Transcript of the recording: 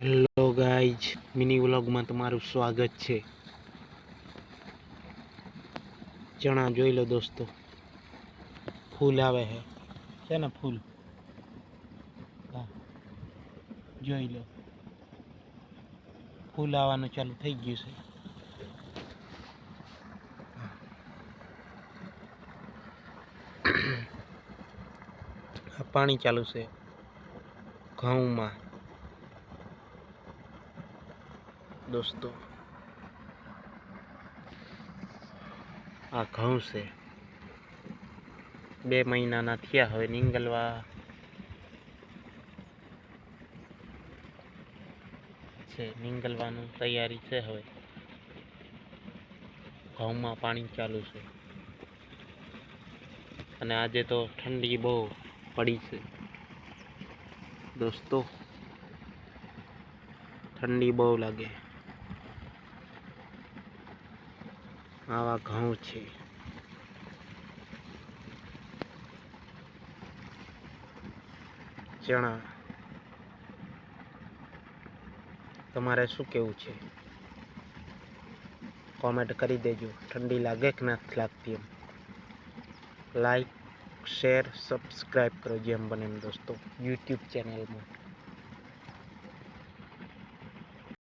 Hello guys, mini વ્લોગમાં તમારું સ્વાગત છે. ચણા જોઈ લો દોસ્તો, ફૂલ આવે છે ને ફૂલ. હા, જોઈ લો, ફૂલ આવવાનું ચાલુ થઈ ગયું છે. પાણી ચાલુ છે ઘઉંમાં દોસ્તો. આ ઘઉં છે, 2 મહિનાના થયા હવે નીંગલવા છે. નીંગલવાનું તૈયારી છે. હવે ઘઉંમાં પાણી ચાલુ છે અને આજે તો ઠંડી બહુ પડી છે દોસ્તો. ઠંડી બહુ લાગે. આવા ઘઉં છે. ચણા, તમારે શું કેવું છે? કોમેન્ટ કરી દેજો. ઠંડી લાગે કે નથી લાગતી એમ. લાઈક, શેર, સબસ્ક્રાઈબ કરો જેમ બને એમ દોસ્તો યુટ્યુબ ચેનલમાં.